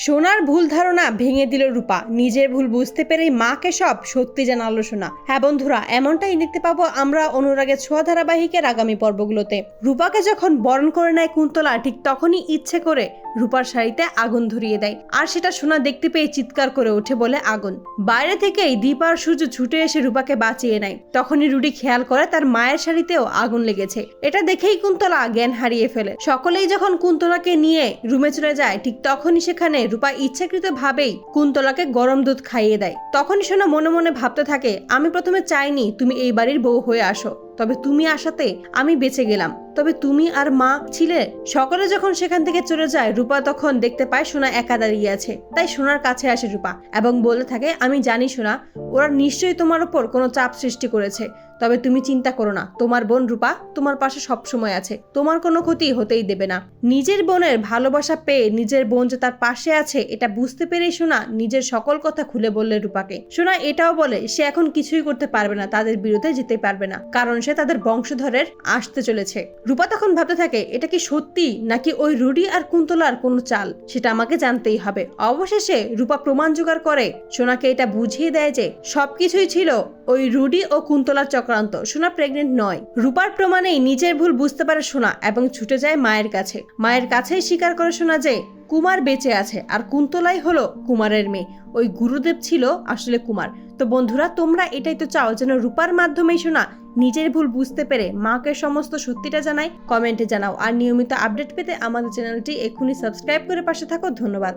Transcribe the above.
সোনার ভুল ধারণা ভেঙে দিল রূপা। নিজের ভুল বুঝতে পেরে মাকে সব সত্যি জানালো সোনা। হ্যাঁ বন্ধুরা, এমনটাই দেখতে পাবো আমরা অনুরাগের ছোঁয়া ধারাবাহিকের আগামী পর্বগুলোতে। রূপাকে যখন বরণ করে নেয় কুন্তলা, ঠিক তখনই ইচ্ছে করে রূপার শাড়িতে আগুন ধরিয়ে দেয়। আর সেটা সোনা দেখতে পেয়ে চিৎকার করে ওঠে বলে আগুন। বাইরে থেকেই দীপ আর সূর্য ছুটে এসে রূপাকে বাঁচিয়ে নেয়। তখনই রুডি খেয়াল করে তার মায়ের শাড়িতেও আগুন লেগেছে। এটা দেখেই কুন্তলা জ্ঞান হারিয়ে ফেলে। সকলেই যখন কুন্তলাকে নিয়ে রুমে চলে যায়, ঠিক তখনই সেখানে রূপা ইচ্ছাকৃত ভাবেই কুন্তলাকে গরম দুধ খাইয়ে দেয়। তখনই সোনা মনে মনে ভাবতে থাকে, আমি প্রথমে চাইনি তুমি এই বাড়ির বউ হয়ে আসো, তবে তুমি আসাতে আমি বেঁচে গেলাম। তবে তুমি আর মা ছিলে। সকলে যখন সেখান থেকে চলে যায়, রূপা তখন দেখতে পায় সোনা একা দাঁড়িয়ে আছে। তাই সোনার কাছে আসে রূপা এবং বলতে থাকে, আমি জানি সোনা, ওরা নিশ্চয়ই তোমার উপর কোনো চাপ সৃষ্টি করেছে, তবে তুমি চিন্তা করো না, তোমার বোন রূপা তোমার পাশে সবসময় আছে, তোমার কোনো ক্ষতি হতেই দেবে না। নিজের বোনের ভালোবাসা পেয়ে নিজের বোন যে তার পাশে আছে এটা বুঝতে পেরেই সোনা নিজের সকল কথা খুলে বললে রূপাকে। সোনা এটাও বলে সে এখন কিছুই করতে পারবে না, তাদের বিরুদ্ধে যেতে পারবে না, কারণ সে তাদের বংশধরের আসতে চলেছে। রূপা তখন ভাবতে থাকে, এটা কি সত্যি নাকি ওই রুডি আর কুন্তলার কোনো চাল, সেটা আমাকে জানতেই হবে। অবশেষে রূপা প্রমাণ জোগাড় করে সোনাকে এটা বুঝিয়ে দেয় যে সবকিছুই ছিল ওই রুডি ও কুন্তলার চক্রান্ত। সোনা প্রেগনেন্ট নয়। রূপার প্রমাণেই নিজের ভুল বুঝতে পারে সোনা এবং ছুটে যায় মায়ের কাছে। মায়ের কাছেই স্বীকার করে সোনা যে কুমার বেঁচে আছে আর কুন্তলাই হলো কুমারের মেয়ে। ওই গুরুদেব ছিল আসলে কুমার। তো বন্ধুরা, তোমরা এটাই তো চাও যেন রূপার মাধ্যমেই সোনা নিজের ভুল বুঝতে পেরে মাকে সমস্ত সত্যিটা জানাই। কমেন্টে জানাও। আর নিয়মিত আপডেট পেতে আমাদের চ্যানেলটি এক্ষুনি সাবস্ক্রাইব করে পাশে থাকো। ধন্যবাদ।